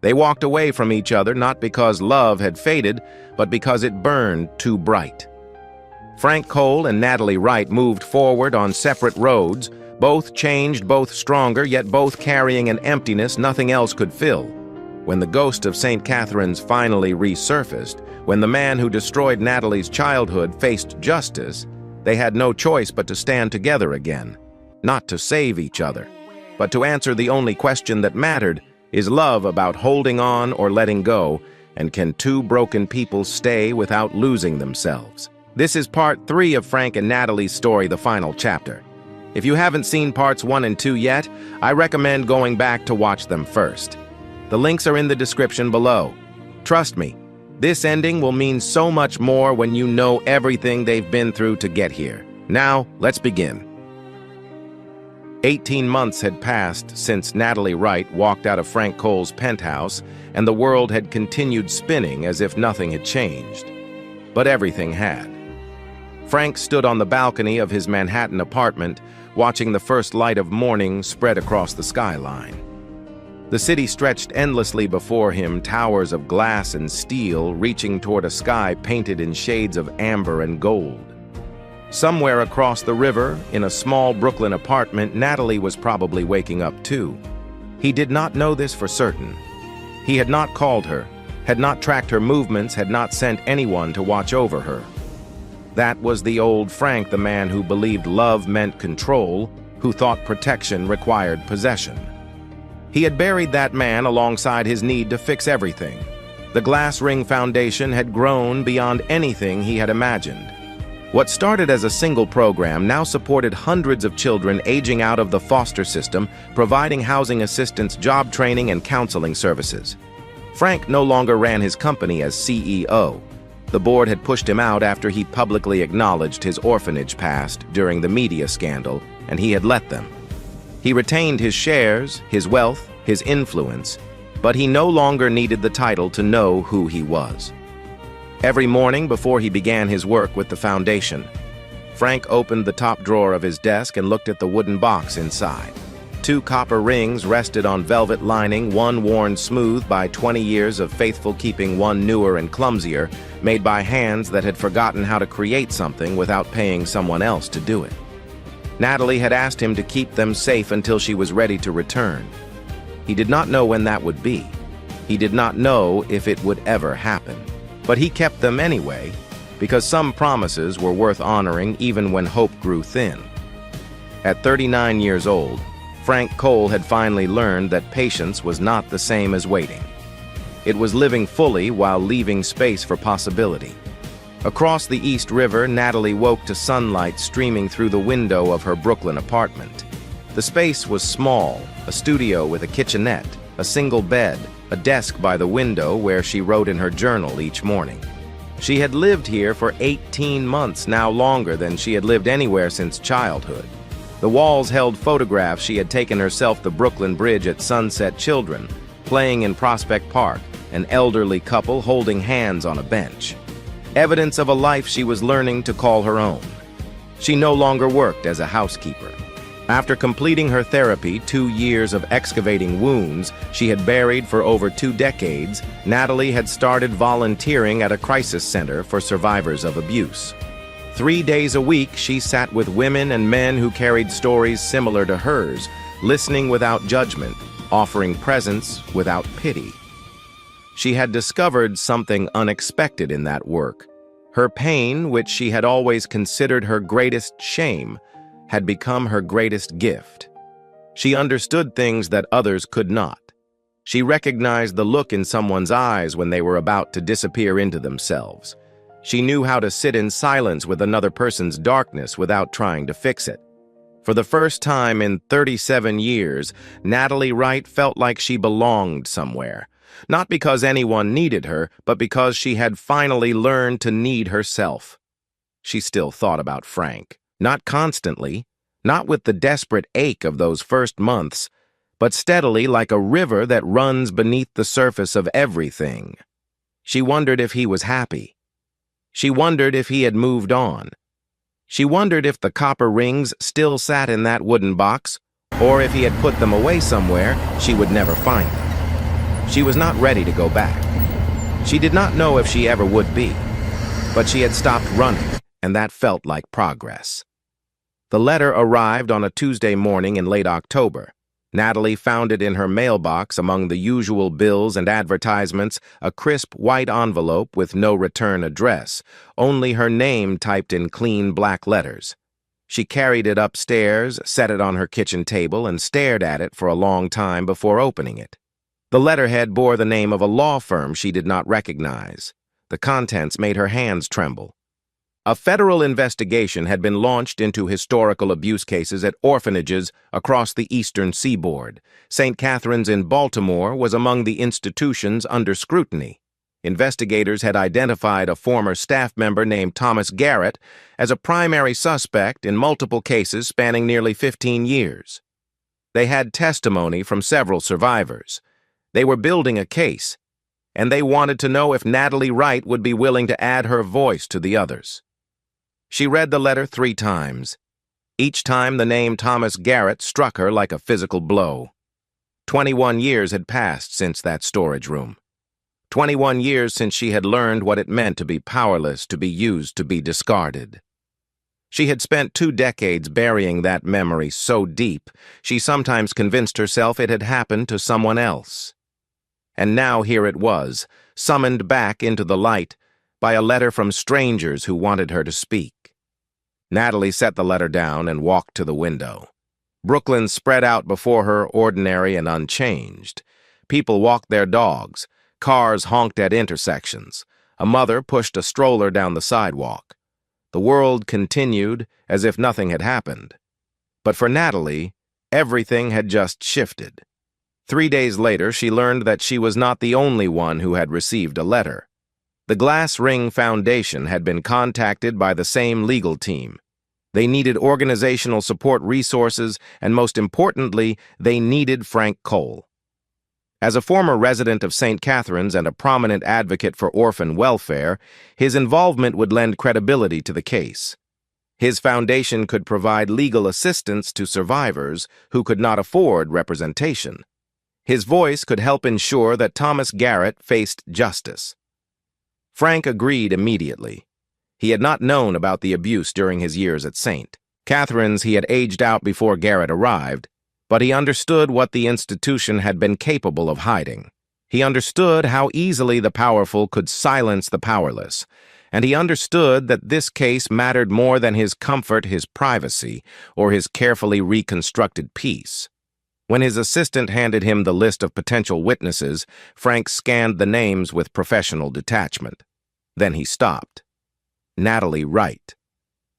They walked away from each other not because love had faded, but because it burned too bright. Frank Cole and Natalie Wright moved forward on separate roads, both changed, both stronger, yet both carrying an emptiness nothing else could fill. When the ghost of St. Catherine's finally resurfaced, when the man who destroyed Natalie's childhood faced justice, they had no choice but to stand together again, not to save each other, but to answer the only question that mattered: is love about holding on or letting go, and can two broken people stay without losing themselves? This is part 3 of Frank and Natalie's story, the final chapter. If you haven't seen parts 1 and 2 yet, I recommend going back to watch them first. The links are in the description below. Trust me, this ending will mean so much more when you know everything they've been through to get here. Now, let's begin. 18 months had passed since Natalie Wright walked out of Frank Cole's penthouse, and the world had continued spinning as if nothing had changed. But everything had. Frank stood on the balcony of his Manhattan apartment, watching the first light of morning spread across the skyline. The city stretched endlessly before him, towers of glass and steel reaching toward a sky painted in shades of amber and gold. Somewhere across the river, in a small Brooklyn apartment, Natalie was probably waking up too. He did not know this for certain. He had not called her, had not tracked her movements, had not sent anyone to watch over her. That was the old Frank, the man who believed love meant control, who thought protection required possession. He had buried that man alongside his need to fix everything. The glass ring foundation had grown beyond anything he had imagined. What started as a single program now supported hundreds of children aging out of the foster system, providing housing assistance, job training, and counseling services. Frank no longer ran his company as CEO. The board had pushed him out after he publicly acknowledged his orphanage past during the media scandal, and he had let them. He retained his shares, his wealth, his influence, but he no longer needed the title to know who he was. Every morning before he began his work with the foundation, Frank opened the top drawer of his desk and looked at the wooden box inside. 2 copper rings rested on velvet lining, one worn smooth by 20 years of faithful keeping, one newer and clumsier, made by hands that had forgotten how to create something without paying someone else to do it. Natalie had asked him to keep them safe until she was ready to return. He did not know when that would be. He did not know if it would ever happen. But he kept them anyway, because some promises were worth honoring even when hope grew thin. At 39 years old, Frank Cole had finally learned that patience was not the same as waiting. It was living fully while leaving space for possibility. Across the East River, Natalie woke to sunlight streaming through the window of her Brooklyn apartment. The space was small, a studio with a kitchenette, a single bed, a desk by the window where she wrote in her journal each morning. She had lived here for 18 months, now longer than she had lived anywhere since childhood. The walls held photographs she had taken herself, the Brooklyn Bridge at sunset, children playing in Prospect Park, an elderly couple holding hands on a bench. Evidence of a life she was learning to call her own. She no longer worked as a housekeeper. After completing her therapy, 2 years of excavating wounds she had buried for over 2 decades, Natalie had started volunteering at a crisis center for survivors of abuse. 3 days a week, she sat with women and men who carried stories similar to hers, listening without judgment, offering presence without pity. She had discovered something unexpected in that work. Her pain, which she had always considered her greatest shame, had become her greatest gift. She understood things that others could not. She recognized the look in someone's eyes when they were about to disappear into themselves. She knew how to sit in silence with another person's darkness without trying to fix it. For the first time in 37 years, Natalie Wright felt like she belonged somewhere. Not because anyone needed her, but because she had finally learned to need herself. She still thought about Frank. Not constantly, not with the desperate ache of those first months, but steadily like a river that runs beneath the surface of everything. She wondered if he was happy. She wondered if he had moved on. She wondered if the copper rings still sat in that wooden box, or if he had put them away somewhere she would never find them. She was not ready to go back. She did not know if she ever would be, but she had stopped running, and that felt like progress. The letter arrived on a Tuesday morning in late October. Natalie found it in her mailbox among the usual bills and advertisements, a crisp white envelope with no return address, only her name typed in clean black letters. She carried it upstairs, set it on her kitchen table, and stared at it for a long time before opening it. The letterhead bore the name of a law firm she did not recognize. The contents made her hands tremble. A federal investigation had been launched into historical abuse cases at orphanages across the eastern seaboard. St. Catherine's in Baltimore was among the institutions under scrutiny. Investigators had identified a former staff member named Thomas Garrett as a primary suspect in multiple cases spanning nearly 15 years. They had testimony from several survivors. They were building a case, and they wanted to know if Natalie Wright would be willing to add her voice to the others. She read the letter 3 times. Each time the name Thomas Garrett struck her like a physical blow. 21 years had passed since that storage room. 21 years since she had learned what it meant to be powerless, to be used, to be discarded. She had spent 2 decades burying that memory so deep, she sometimes convinced herself it had happened to someone else. And now here it was, summoned back into the light by a letter from strangers who wanted her to speak. Natalie set the letter down and walked to the window. Brooklyn spread out before her, ordinary and unchanged. People walked their dogs. Cars honked at intersections. A mother pushed a stroller down the sidewalk. The world continued as if nothing had happened. But for Natalie, everything had just shifted. 3 days later, she learned that she was not the only one who had received a letter. The Glass Ring Foundation had been contacted by the same legal team. They needed organizational support resources, and most importantly, they needed Frank Cole. As a former resident of St. Catherine's and a prominent advocate for orphan welfare, his involvement would lend credibility to the case. His foundation could provide legal assistance to survivors who could not afford representation. His voice could help ensure that Thomas Garrett faced justice. Frank agreed immediately. He had not known about the abuse during his years at St. Catherine's. He had aged out before Garrett arrived, but he understood what the institution had been capable of hiding. He understood how easily the powerful could silence the powerless, and he understood that this case mattered more than his comfort, his privacy, or his carefully reconstructed peace. When his assistant handed him the list of potential witnesses, Frank scanned the names with professional detachment. Then he stopped. Natalie Wright.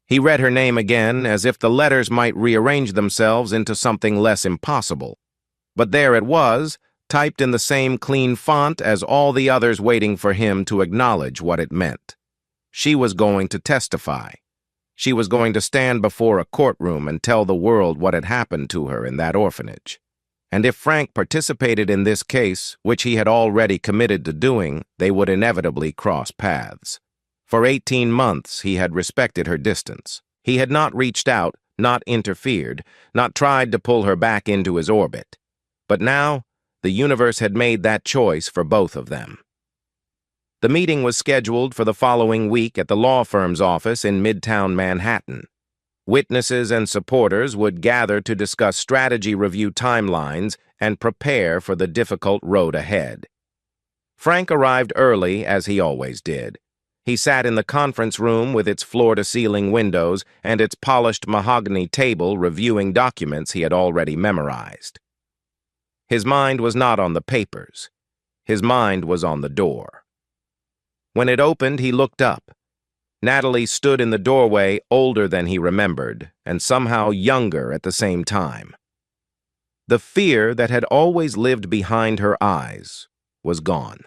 He read her name again, as if the letters might rearrange themselves into something less impossible. But there it was, typed in the same clean font as all the others, waiting for him to acknowledge what it meant. She was going to testify. She was going to stand before a courtroom and tell the world what had happened to her in that orphanage. And if Frank participated in this case, which he had already committed to doing, they would inevitably cross paths. For 18 months, he had respected her distance. He had not reached out, not interfered, not tried to pull her back into his orbit. But now, the universe had made that choice for both of them. The meeting was scheduled for the following week at the law firm's office in Midtown Manhattan. Witnesses and supporters would gather to discuss strategy, review timelines, and prepare for the difficult road ahead. Frank arrived early, as he always did. He sat in the conference room with its floor-to-ceiling windows and its polished mahogany table, reviewing documents he had already memorized. His mind was not on the papers. His mind was on the door. When it opened, he looked up. Natalie stood in the doorway, older than he remembered, and somehow younger at the same time. The fear that had always lived behind her eyes was gone.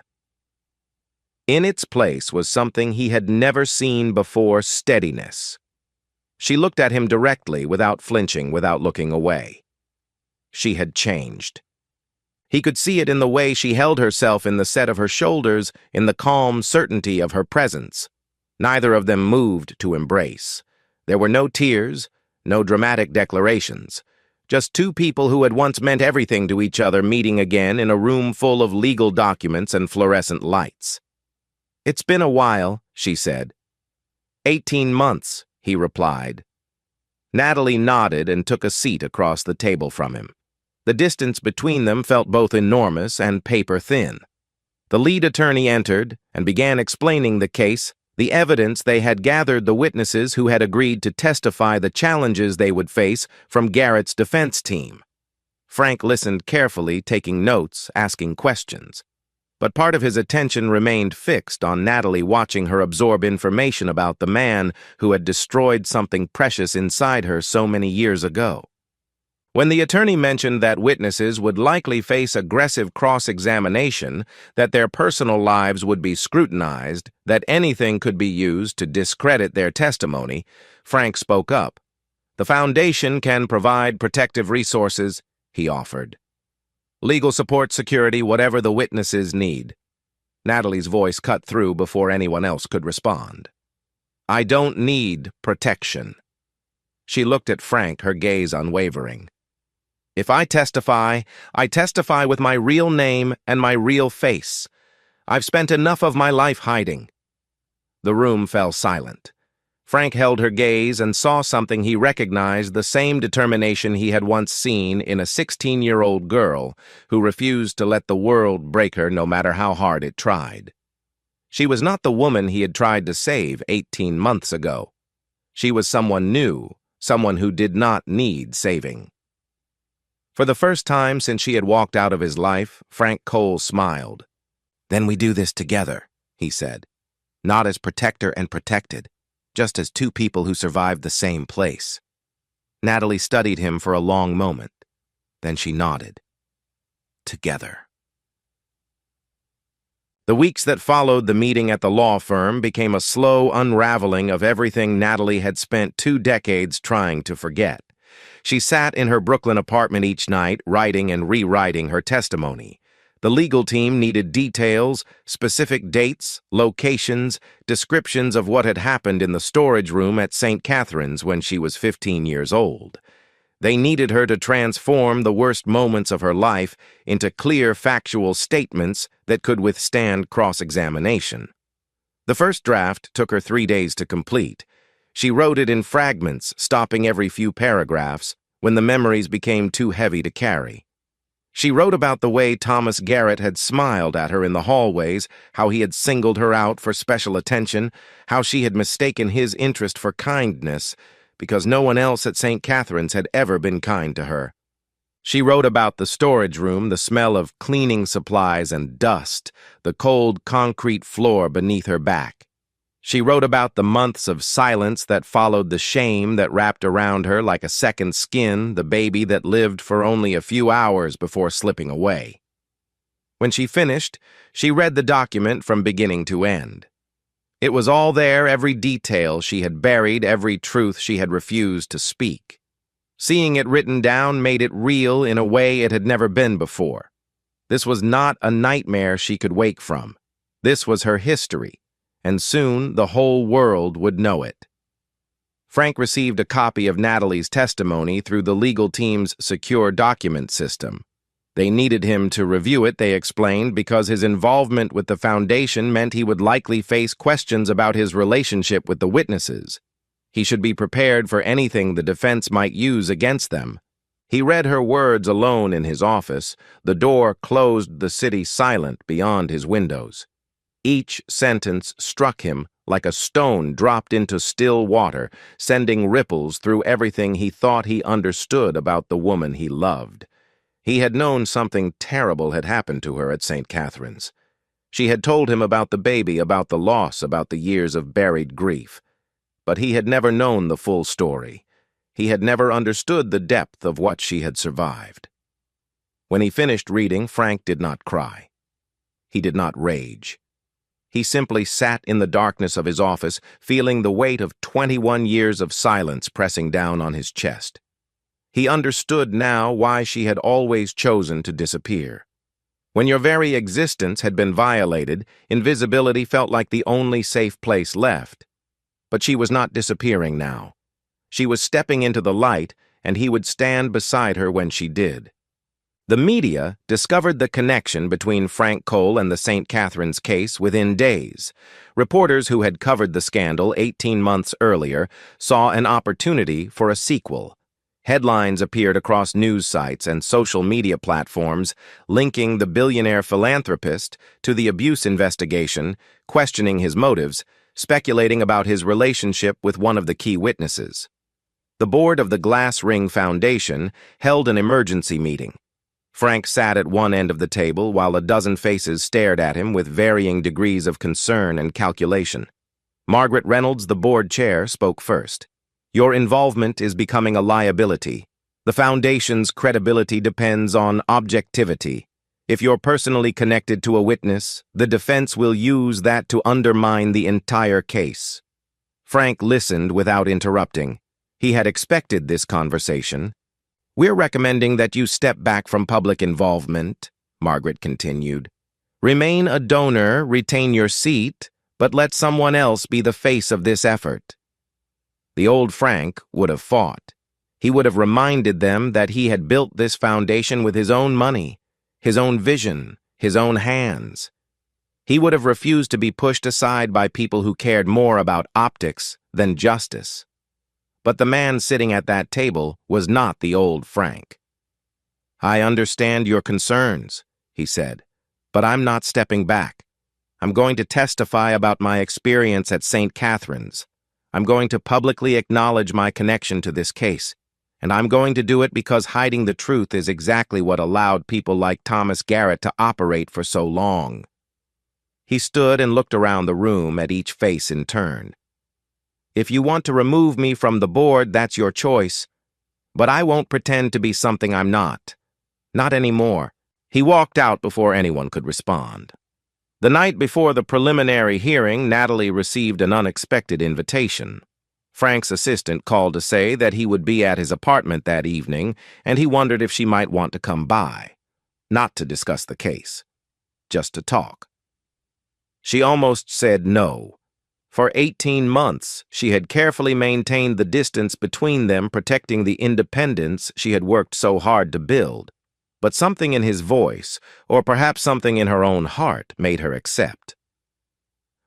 In its place was something he had never seen before: steadiness. She looked at him directly, without flinching, without looking away. She had changed. He could see it in the way she held herself, in the set of her shoulders, in the calm certainty of her presence. Neither of them moved to embrace. There were no tears, no dramatic declarations, Just two people who had once meant everything to each other meeting again in a room full of legal documents and fluorescent lights. "It's been a while," she said. 18 months, he replied. Natalie nodded and took a seat across the table from him. The distance between them felt both enormous and paper-thin. The lead attorney entered and began explaining the case, the evidence they had gathered, the witnesses who had agreed to testify, the challenges they would face from Garrett's defense team. Frank listened carefully, taking notes, asking questions. But part of his attention remained fixed on Natalie, watching her absorb information about the man who had destroyed something precious inside her so many years ago. When the attorney mentioned that witnesses would likely face aggressive cross-examination, that their personal lives would be scrutinized, that anything could be used to discredit their testimony, Frank spoke up. "The Foundation can provide protective resources," he offered. "Legal support, security, whatever the witnesses need." Natalie's voice cut through before anyone else could respond. "I don't need protection." She looked at Frank, her gaze unwavering. "If I testify with my real name and my real face. I've spent enough of my life hiding." The room fell silent. Frank held her gaze and saw something he recognized, the same determination he had once seen in a 16-year-old girl who refused to let the world break her no matter how hard it tried. She was not the woman he had tried to save 18 months ago. She was someone new, someone who did not need saving. For the first time since she had walked out of his life, Frank Cole smiled. "Then we do this together," he said. "Not as protector and protected, just as two people who survived the same place." Natalie studied him for a long moment. Then she nodded. "Together." The weeks that followed the meeting at the law firm became a slow unraveling of everything Natalie had spent 2 decades trying to forget. She sat in her Brooklyn apartment each night, writing and rewriting her testimony. The legal team needed details, specific dates, locations, descriptions of what had happened in the storage room at St. Catherine's when she was 15 years old. They needed her to transform the worst moments of her life into clear, factual statements that could withstand cross-examination. The first draft took her 3 days to complete. She wrote it in fragments, stopping every few paragraphs when the memories became too heavy to carry. She wrote about the way Thomas Garrett had smiled at her in the hallways, how he had singled her out for special attention, how she had mistaken his interest for kindness, because no one else at St. Catherine's had ever been kind to her. She wrote about the storage room, the smell of cleaning supplies and dust, the cold concrete floor beneath her back. She wrote about the months of silence that followed, the shame that wrapped around her like a second skin, the baby that lived for only a few hours before slipping away. When she finished, she read the document from beginning to end. It was all there, every detail she had buried, every truth she had refused to speak. Seeing it written down made it real in a way it had never been before. This was not a nightmare she could wake from. This was her history. And soon the whole world would know it. Frank received a copy of Natalie's testimony through the legal team's secure document system. They needed him to review it, they explained, because his involvement with the Foundation meant he would likely face questions about his relationship with the witnesses. He should be prepared for anything the defense might use against them. He read her words alone in his office, the door closed, the city silent beyond his windows. Each sentence struck him like a stone dropped into still water, sending ripples through everything he thought he understood about the woman he loved. He had known something terrible had happened to her at St. Catherine's. She had told him about the baby, about the loss, about the years of buried grief. But he had never known the full story. He had never understood the depth of what she had survived. When he finished reading, Frank did not cry. He did not rage. He simply sat in the darkness of his office, feeling the weight of 21 years of silence pressing down on his chest. He understood now why she had always chosen to disappear. When your very existence had been violated, invisibility felt like the only safe place left. But she was not disappearing now. She was stepping into the light, and he would stand beside her when she did. The media discovered the connection between Frank Cole and the St. Catherine's case within days. Reporters who had covered the scandal 18 months earlier saw an opportunity for a sequel. Headlines appeared across news sites and social media platforms linking the billionaire philanthropist to the abuse investigation, questioning his motives, speculating about his relationship with one of the key witnesses. The board of the Glass Ring Foundation held an emergency meeting. Frank sat at one end of the table while a dozen faces stared at him with varying degrees of concern and calculation. Margaret Reynolds, the board chair, spoke first. "Your involvement is becoming a liability. The foundation's credibility depends on objectivity. If you're personally connected to a witness, the defense will use that to undermine the entire case." Frank listened without interrupting. He had expected this conversation. "We're recommending that you step back from public involvement," Margaret continued. "Remain a donor, retain your seat, but let someone else be the face of this effort." The old Frank would have fought. He would have reminded them that he had built this foundation with his own money, his own vision, his own hands. He would have refused to be pushed aside by people who cared more about optics than justice. But the man sitting at that table was not the old Frank. "I understand your concerns," he said, "but I'm not stepping back. I'm going to testify about my experience at St. Catherine's. I'm going to publicly acknowledge my connection to this case, and I'm going to do it because hiding the truth is exactly what allowed people like Thomas Garrett to operate for so long." He stood and looked around the room at each face in turn. "If you want to remove me from the board, that's your choice. But I won't pretend to be something I'm not. Not anymore." He walked out before anyone could respond. The night before the preliminary hearing, Natalie received an unexpected invitation. Frank's assistant called to say that he would be at his apartment that evening, and he wondered if she might want to come by. Not to discuss the case. Just to talk. She almost said no. For 18 months, she had carefully maintained the distance between them, protecting the independence she had worked so hard to build. But something in his voice, or perhaps something in her own heart, made her accept.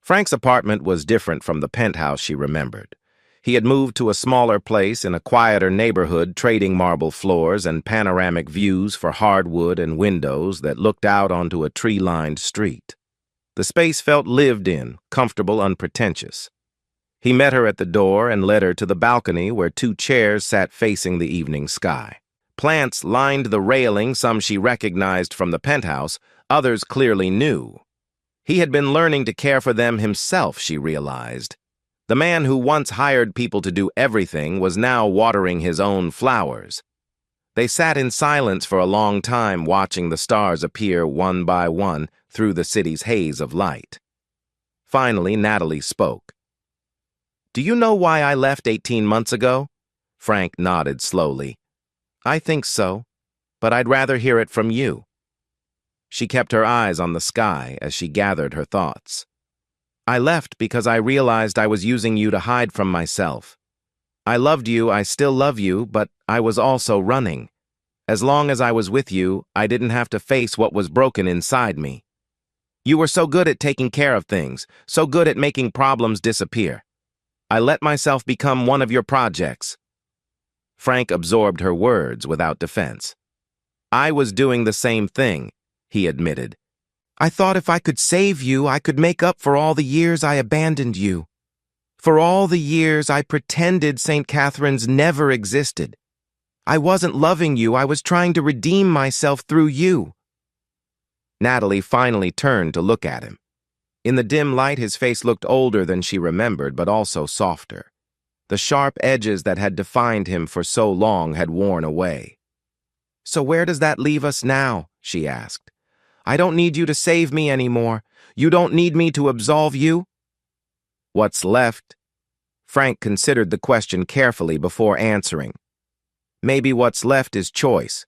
Frank's apartment was different from the penthouse she remembered. He had moved to a smaller place in a quieter neighborhood, trading marble floors and panoramic views for hardwood and windows that looked out onto a tree-lined street. The space felt lived in, comfortable, unpretentious. He met her at the door and led her to the balcony where two chairs sat facing the evening sky. Plants lined the railing, some she recognized from the penthouse, others clearly new. He had been learning to care for them himself, she realized. The man who once hired people to do everything was now watering his own flowers. They sat in silence for a long time, watching the stars appear one by one through the city's haze of light. Finally, Natalie spoke. "Do you know why I left 18 months ago?" Frank nodded slowly. "I think so, but I'd rather hear it from you." She kept her eyes on the sky as she gathered her thoughts. "I left because I realized I was using you to hide from myself. I loved you, I still love you, but I was also running. As long as I was with you, I didn't have to face what was broken inside me. You were so good at taking care of things, so good at making problems disappear. I let myself become one of your projects." Frank absorbed her words without defense. "I was doing the same thing," he admitted. "I thought if I could save you, I could make up for all the years I abandoned you. For all the years I pretended St. Catherine's never existed. I wasn't loving you, I was trying to redeem myself through you." Natalie finally turned to look at him. In the dim light, his face looked older than she remembered, but also softer. The sharp edges that had defined him for so long had worn away. "So where does that leave us now?" she asked. "I don't need you to save me anymore. You don't need me to absolve you?" "What's left?" Frank considered the question carefully before answering. "Maybe what's left is choice.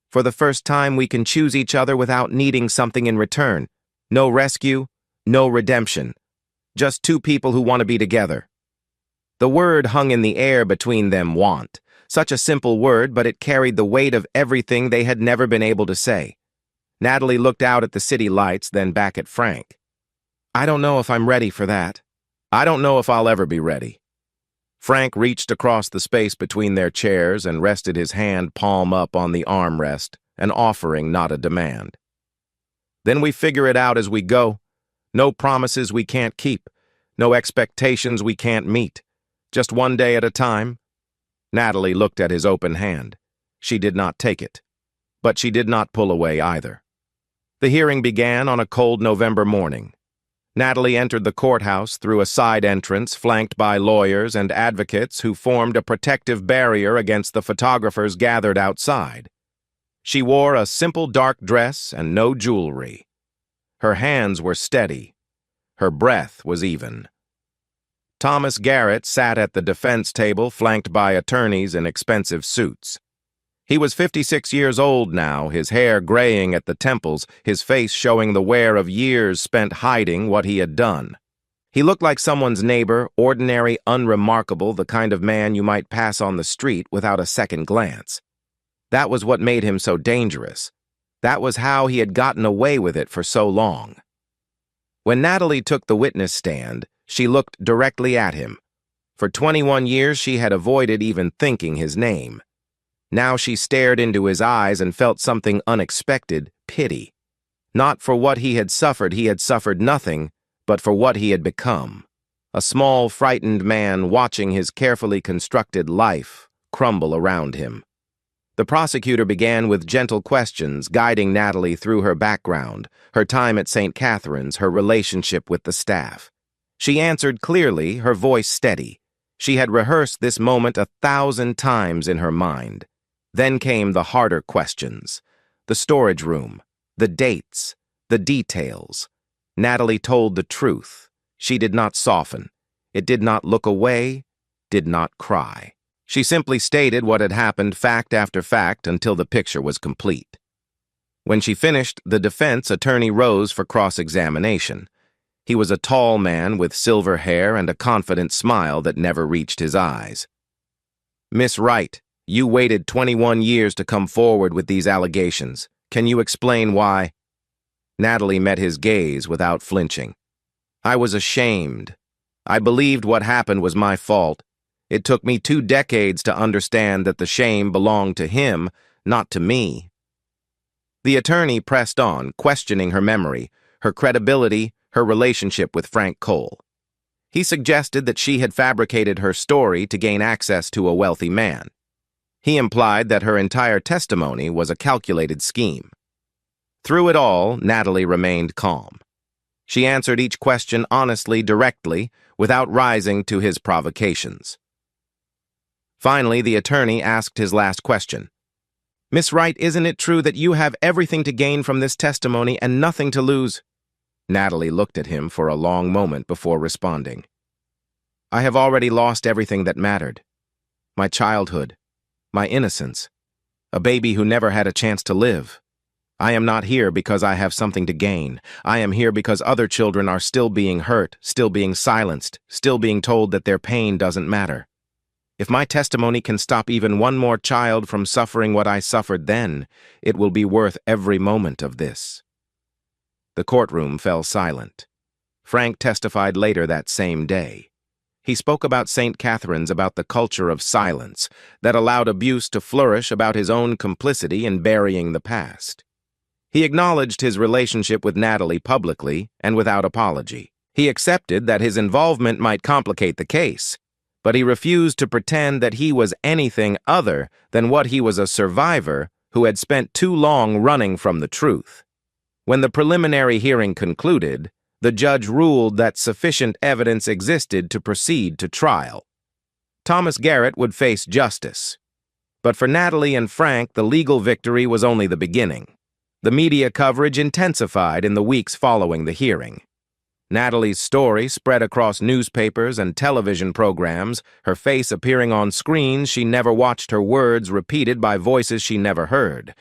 For the first time, we can choose each other without needing something in return. No rescue, no redemption. Just two people who want to be together." The word hung in the air between them, want. Such a simple word, but it carried the weight of everything they had never been able to say. Natalie looked out at the city lights, then back at Frank. I don't know if I'm ready for that. I don't know if I'll ever be ready. Frank reached across the space between their chairs and rested his hand palm up on the armrest, an offering, not a demand. Then we figure it out as we go. No promises we can't keep. No expectations we can't meet. Just one day at a time. Natalie looked at his open hand. She did not take it. But she did not pull away either. The hearing began on a cold November morning. Natalie entered the courthouse through a side entrance flanked by lawyers and advocates who formed a protective barrier against the photographers gathered outside. She wore a simple dark dress and no jewelry. Her hands were steady. Her breath was even. Thomas Garrett sat at the defense table flanked by attorneys in expensive suits. He was 56 years old now, his hair graying at the temples, his face showing the wear of years spent hiding what he had done. He looked like someone's neighbor, ordinary, unremarkable, the kind of man you might pass on the street without a second glance. That was what made him so dangerous. That was how he had gotten away with it for so long. When Natalie took the witness stand, she looked directly at him. For 21 years she had avoided even thinking his name. Now she stared into his eyes and felt something unexpected, pity. Not for what he had suffered nothing, but for what he had become. A small, frightened man watching his carefully constructed life crumble around him. The prosecutor began with gentle questions, guiding Natalie through her background, her time at St. Catherine's, her relationship with the staff. She answered clearly, her voice steady. She had rehearsed this moment 1,000 times in her mind. Then came the harder questions. The storage room, the dates, the details. Natalie told the truth. She did not soften. It did not look away, did not cry. She simply stated what had happened fact after fact until the picture was complete. When she finished, the defense attorney rose for cross-examination. He was a tall man with silver hair and a confident smile that never reached his eyes. Miss Wright, you waited 21 years to come forward with these allegations. Can you explain why? Natalie met his gaze without flinching. I was ashamed. I believed what happened was my fault. It took me 2 decades to understand that the shame belonged to him, not to me. The attorney pressed on, questioning her memory, her credibility, her relationship with Frank Cole. He suggested that she had fabricated her story to gain access to a wealthy man. He implied that her entire testimony was a calculated scheme. Through it all, Natalie remained calm. She answered each question honestly, directly, without rising to his provocations. Finally, the attorney asked his last question. Miss Wright, isn't it true that you have everything to gain from this testimony and nothing to lose? Natalie looked at him for a long moment before responding. I have already lost everything that mattered. My childhood. My innocence. A baby who never had a chance to live. I am not here because I have something to gain. I am here because other children are still being hurt, still being silenced, still being told that their pain doesn't matter. If my testimony can stop even one more child from suffering what I suffered then, it will be worth every moment of this. The courtroom fell silent. Frank testified later that same day. He spoke about St. Catherine's, about the culture of silence that allowed abuse to flourish, about his own complicity in burying the past. He acknowledged his relationship with Natalie publicly and without apology. He accepted that his involvement might complicate the case, but he refused to pretend that he was anything other than what he was, a survivor who had spent too long running from the truth. When the preliminary hearing concluded, the judge ruled that sufficient evidence existed to proceed to trial. Thomas Garrett would face justice. But for Natalie and Frank, the legal victory was only the beginning. The media coverage intensified in the weeks following the hearing. Natalie's story spread across newspapers and television programs, her face appearing on screens she never watched, her words repeated by voices she never heard.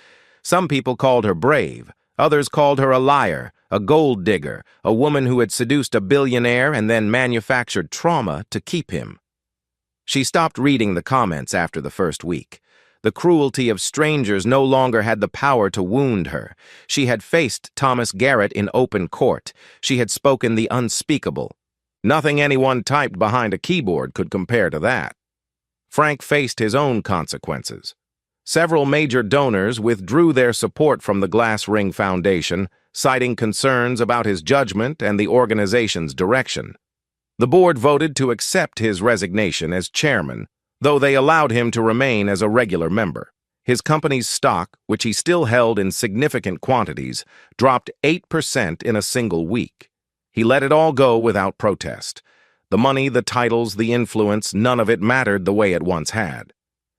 Some people called her brave. Others called her a liar, a gold digger, a woman who had seduced a billionaire and then manufactured trauma to keep him. She stopped reading the comments after the first week. The cruelty of strangers no longer had the power to wound her. She had faced Thomas Garrett in open court. She had spoken the unspeakable. Nothing anyone typed behind a keyboard could compare to that. Frank faced his own consequences. Several major donors withdrew their support from the Glass Ring Foundation, citing concerns about his judgment and the organization's direction. The board voted to accept his resignation as chairman, though they allowed him to remain as a regular member. His company's stock, which he still held in significant quantities, dropped 8% in a single week. He let it all go without protest. The money, the titles, the influence, none of it mattered the way it once had.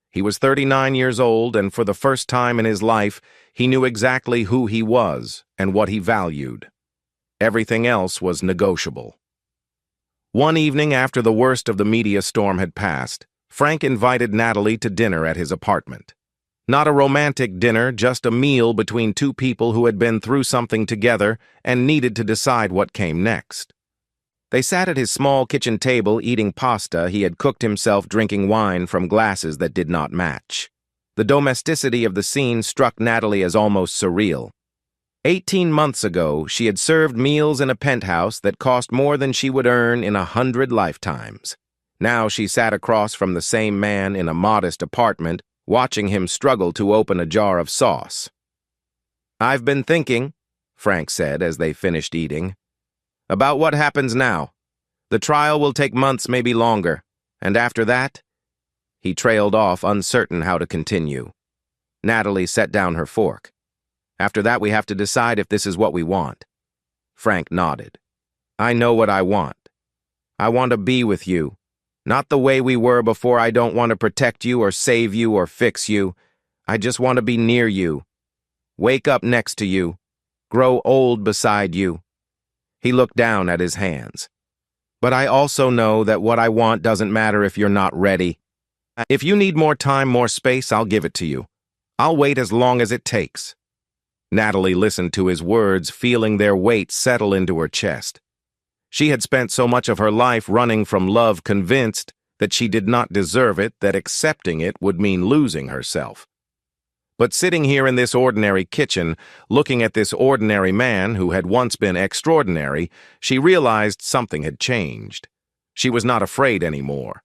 He was 39 years old, and for the first time in his life, he knew exactly who he was and what he valued. Everything else was negotiable. One evening after the worst of the media storm had passed, Frank invited Natalie to dinner at his apartment. Not a romantic dinner, just a meal between two people who had been through something together and needed to decide what came next. They sat at his small kitchen table eating pasta he had cooked himself, drinking wine from glasses that did not match. The domesticity of the scene struck Natalie as almost surreal. 18 months ago, she had served meals in a penthouse that cost more than she would earn in 100 lifetimes. Now she sat across from the same man in a modest apartment, watching him struggle to open a jar of sauce. "I've been thinking," Frank said as they finished eating, "about what happens now. The trial will take months, maybe longer, and after that—" He trailed off, uncertain how to continue. Natalie set down her fork. "After that, we have to decide if this is what we want." Frank nodded. "I know what I want. I want to be with you. Not the way we were before. I don't want to protect you or save you or fix you. I just want to be near you. Wake up next to you. Grow old beside you." He looked down at his hands. "But I also know that what I want doesn't matter if you're not ready. If you need more time, more space, I'll give it to you. I'll wait as long as it takes." Natalie listened to his words, feeling their weight settle into her chest. She had spent so much of her life running from love, convinced that she did not deserve it, that accepting it would mean losing herself. But sitting here in this ordinary kitchen, looking at this ordinary man who had once been extraordinary, she realized something had changed. She was not afraid anymore,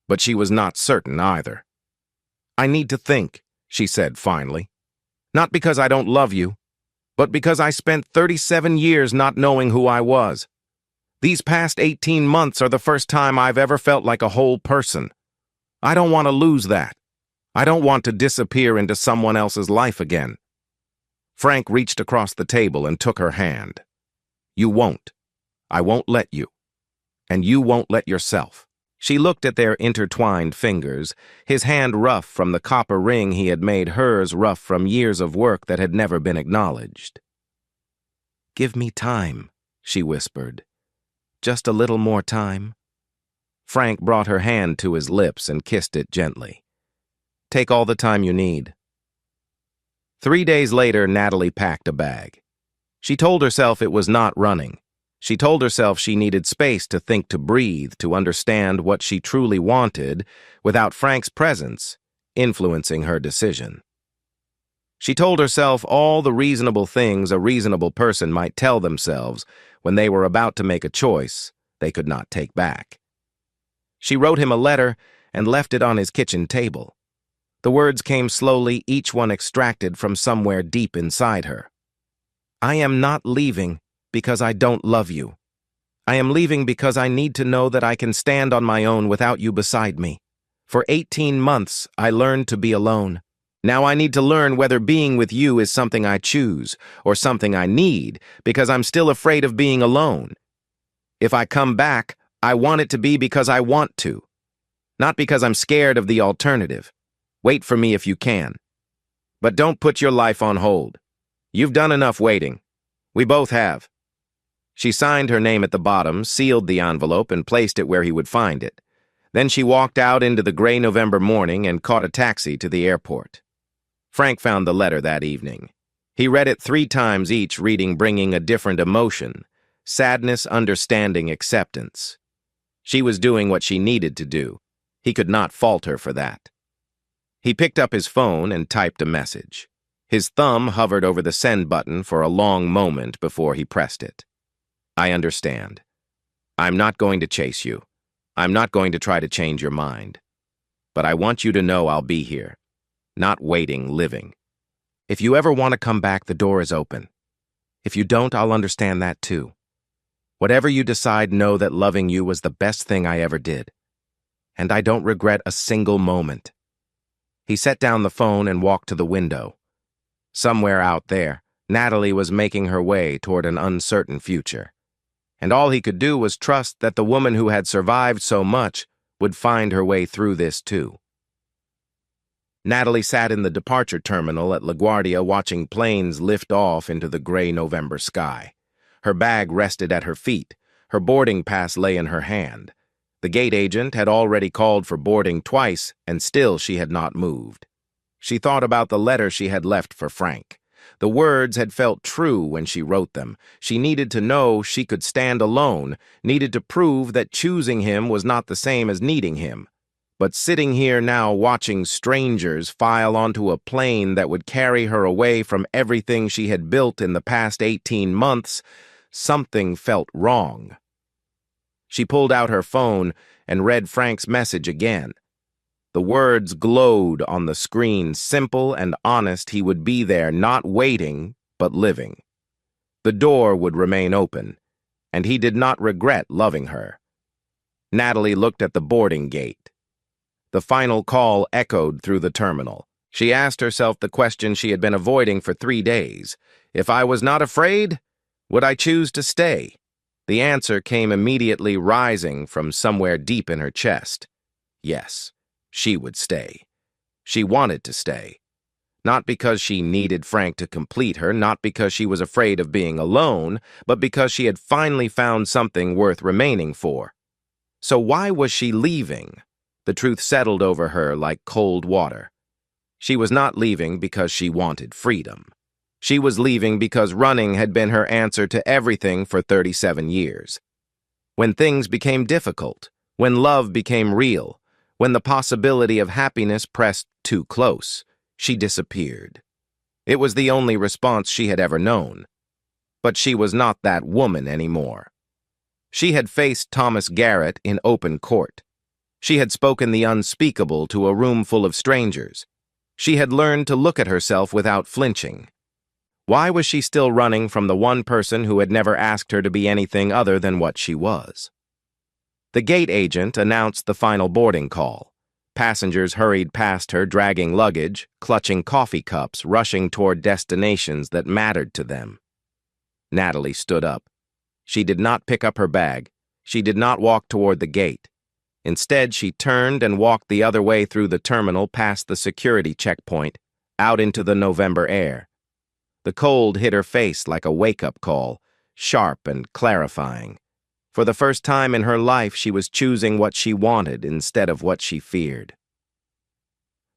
but she was not certain either. "I need to think," she said finally. "Not because I don't love you, but because I spent 37 years not knowing who I was. These past 18 months are the first time I've ever felt like a whole person. I don't want to lose that. I don't want to disappear into someone else's life again." Frank reached across the table and took her hand. "You won't. I won't let you. And you won't let yourself." She looked at their intertwined fingers, his hand rough from the copper ring he had made, hers rough from years of work that had never been acknowledged. "Give me time," she whispered. "Just a little more time." Frank brought her hand to his lips and kissed it gently. "Take all the time you need." 3 days later, Natalie packed a bag. She told herself it was not running. She told herself she needed space to think, to breathe, to understand what she truly wanted without Frank's presence influencing her decision. She told herself all the reasonable things a reasonable person might tell themselves when they were about to make a choice they could not take back. She wrote him a letter and left it on his kitchen table. The words came slowly, each one extracted from somewhere deep inside her. "I am not leaving because I don't love you. I am leaving because I need to know that I can stand on my own without you beside me. For 18 months, I learned to be alone. Now I need to learn whether being with you is something I choose or something I need, because I'm still afraid of being alone. If I come back, I want it to be because I want to, not because I'm scared of the alternative. Wait for me if you can. But don't put your life on hold. You've done enough waiting. We both have." She signed her name at the bottom, sealed the envelope, and placed it where he would find it. Then she walked out into the gray November morning and caught a taxi to the airport. Frank found the letter that evening. He read it 3 times, each reading bringing a different emotion: sadness, understanding, acceptance. She was doing what she needed to do. He could not fault her for that. He picked up his phone and typed a message. His thumb hovered over the send button for a long moment before he pressed it. I understand. I'm not going to chase you. I'm not going to try to change your mind. But I want you to know I'll be here. Not waiting, living. If you ever want to come back, the door is open. If you don't, I'll understand that too. Whatever you decide, know that loving you was the best thing I ever did. And I don't regret a single moment. He set down the phone and walked to the window. Somewhere out there, Natalie was making her way toward an uncertain future. And all he could do was trust that the woman who had survived so much would find her way through this too. Natalie sat in the departure terminal at LaGuardia watching planes lift off into the gray November sky. Her bag rested at her feet. Her boarding pass lay in her hand. The gate agent had already called for boarding twice, and still she had not moved. She thought about the letter she had left for Frank. The words had felt true when she wrote them. She needed to know she could stand alone, needed to prove that choosing him was not the same as needing him. But sitting here now watching strangers file onto a plane that would carry her away from everything she had built in the past 18 months, something felt wrong. She pulled out her phone and read Frank's message again. The words glowed on the screen, simple and honest. He would be there, not waiting, but living. The door would remain open, and he did not regret loving her. Natalie looked at the boarding gate. The final call echoed through the terminal. She asked herself the question she had been avoiding for 3 days. If I was not afraid, would I choose to stay? The answer came immediately, rising from somewhere deep in her chest. Yes. She would stay. She wanted to stay. Not because she needed Frank to complete her, not because she was afraid of being alone, but because she had finally found something worth remaining for. So why was she leaving? The truth settled over her like cold water. She was not leaving because she wanted freedom. She was leaving because running had been her answer to everything for 37 years. When things became difficult, when love became real, when the possibility of happiness pressed too close, she disappeared. It was the only response she had ever known. But she was not that woman anymore. She had faced Thomas Garrett in open court. She had spoken the unspeakable to a room full of strangers. She had learned to look at herself without flinching. Why was she still running from the one person who had never asked her to be anything other than what she was? The gate agent announced the final boarding call. Passengers hurried past her, dragging luggage, clutching coffee cups, rushing toward destinations that mattered to them. Natalie stood up. She did not pick up her bag. She did not walk toward the gate. Instead, she turned and walked the other way through the terminal, past the security checkpoint, out into the November air. The cold hit her face like a wake-up call, sharp and clarifying. For the first time in her life, she was choosing what she wanted instead of what she feared.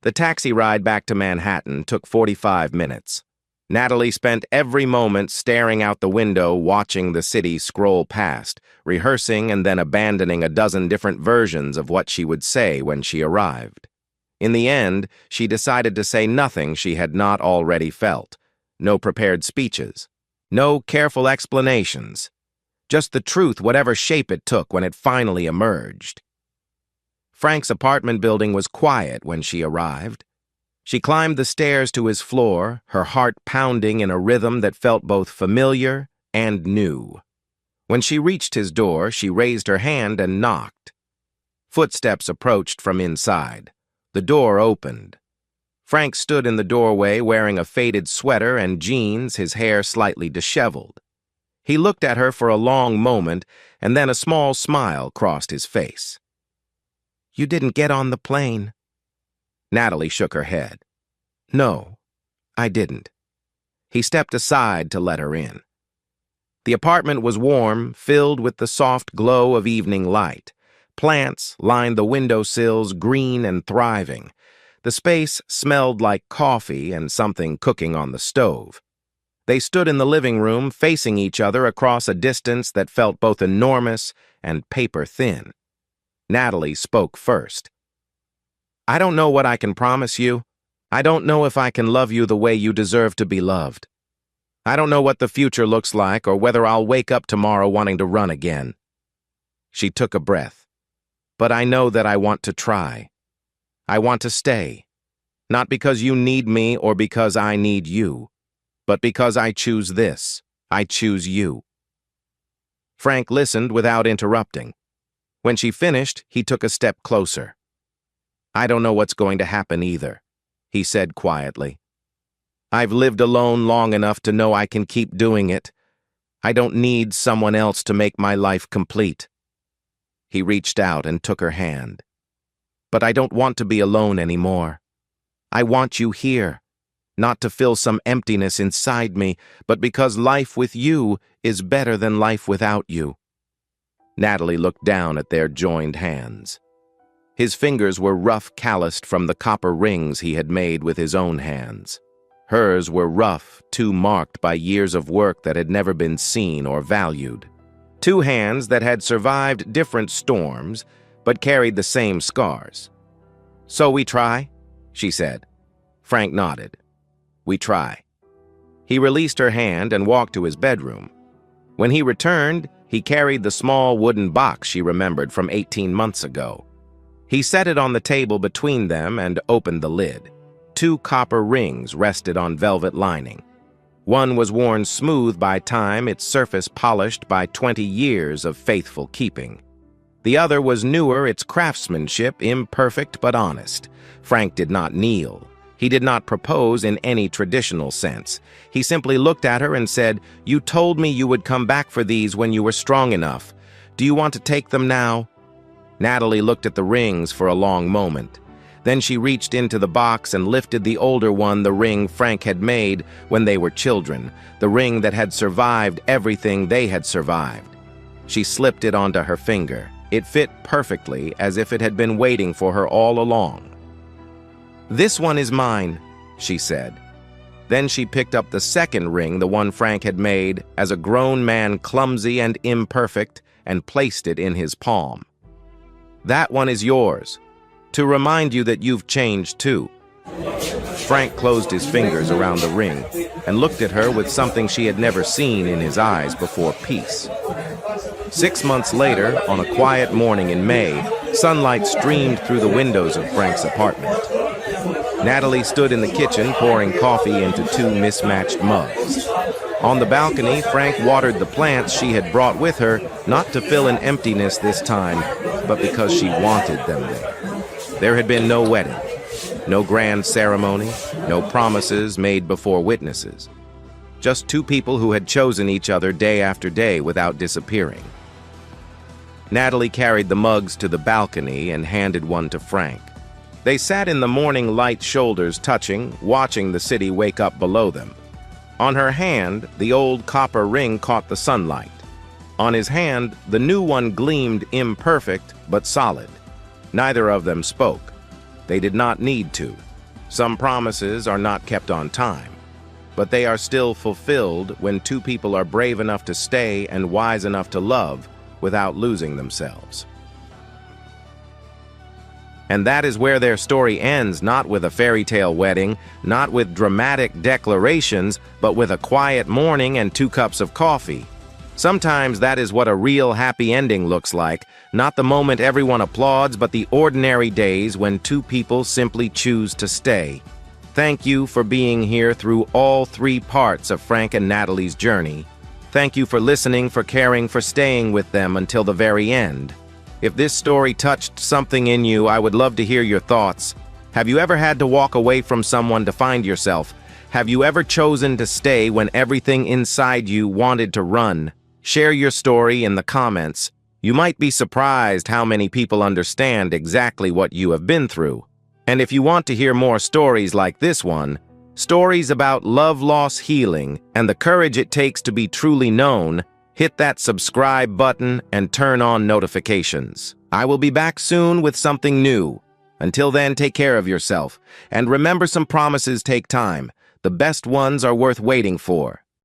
The taxi ride back to Manhattan took 45 minutes. Natalie spent every moment staring out the window, watching the city scroll past, rehearsing and then abandoning a dozen different versions of what she would say when she arrived. In the end, she decided to say nothing she had not already felt. No prepared speeches. No careful explanations. Just the truth, whatever shape it took when it finally emerged. Frank's apartment building was quiet when she arrived. She climbed the stairs to his floor, her heart pounding in a rhythm that felt both familiar and new. When she reached his door, she raised her hand and knocked. Footsteps approached from inside. The door opened. Frank stood in the doorway wearing a faded sweater and jeans, his hair slightly disheveled. He looked at her for a long moment, and then a small smile crossed his face. "You didn't get on the plane." Natalie shook her head. "No, I didn't." He stepped aside to let her in. The apartment was warm, filled with the soft glow of evening light. Plants lined the windowsills, green and thriving. The space smelled like coffee and something cooking on the stove. They stood in the living room, facing each other across a distance that felt both enormous and paper-thin. Natalie spoke first. I don't know what I can promise you. I don't know if I can love you the way you deserve to be loved. I don't know what the future looks like or whether I'll wake up tomorrow wanting to run again." She took a breath. "But I know that I want to try. I want to stay. Not because you need me or because I need you, but because I choose this. I choose you." Frank listened without interrupting. When she finished, he took a step closer. "I don't know what's going to happen either," he said quietly. "I've lived alone long enough to know I can keep doing it. I don't need someone else to make my life complete." He reached out and took her hand. "But I don't want to be alone anymore. I want you here, not to fill some emptiness inside me, but because life with you is better than life without you." Natalie looked down at their joined hands. His fingers were rough, calloused from the copper rings he had made with his own hands. Hers were rough, too marked by years of work that had never been seen or valued. Two hands that had survived different storms, but carried the same scars. "So we try?" she said. Frank nodded. "We try." He released her hand and walked to his bedroom. When he returned, he carried the small wooden box she remembered from 18 months ago. He set it on the table between them and opened the lid. Two copper rings rested on velvet lining. One was worn smooth by time, its surface polished by 20 years of faithful keeping. The other was newer, its craftsmanship imperfect but honest. Frank did not kneel. He did not propose in any traditional sense. He simply looked at her and said, "You told me you would come back for these when you were strong enough. Do you want to take them now?" Natalie looked at the rings for a long moment. Then she reached into the box and lifted the older one, the ring Frank had made when they were children, the ring that had survived everything they had survived. She slipped it onto her finger. It fit perfectly, as if it had been waiting for her all along. "This one is mine," she said. Then she picked up the second ring, the one Frank had made, as a grown man, clumsy and imperfect, and placed it in his palm. "That one is yours, to remind you that you've changed too." Frank closed his fingers around the ring and looked at her with something she had never seen in his eyes before: peace. 6 months later, on a quiet morning in May, sunlight streamed through the windows of Frank's apartment. Natalie stood in the kitchen pouring coffee into two mismatched mugs. On the balcony, Frank watered the plants she had brought with her, not to fill an emptiness this time, but because she wanted them there. There had been no wedding, no grand ceremony, no promises made before witnesses. Just two people who had chosen each other day after day without disappearing. Natalie carried the mugs to the balcony and handed one to Frank. They sat in the morning light, shoulders touching, watching the city wake up below them. On her hand, the old copper ring caught the sunlight. On his hand, the new one gleamed imperfect but solid. Neither of them spoke. They did not need to. Some promises are not kept on time, but they are still fulfilled when two people are brave enough to stay and wise enough to love without losing themselves. And that is where their story ends, not with a fairy tale wedding, not with dramatic declarations, but with a quiet morning and 2 cups of coffee. Sometimes that is what a real happy ending looks like, not the moment everyone applauds, but the ordinary days when two people simply choose to stay. Thank you for being here through all 3 parts of Frank and Natalie's journey. Thank you for listening, for caring, for staying with them until the very end. If this story touched something in you, I would love to hear your thoughts. Have you ever had to walk away from someone to find yourself? Have you ever chosen to stay when everything inside you wanted to run? Share your story in the comments. You might be surprised how many people understand exactly what you have been through. And if you want to hear more stories like this one, stories about love, loss, healing, and the courage it takes to be truly known, hit that subscribe button and turn on notifications. I will be back soon with something new. Until then, take care of yourself. And remember, some promises take time. The best ones are worth waiting for.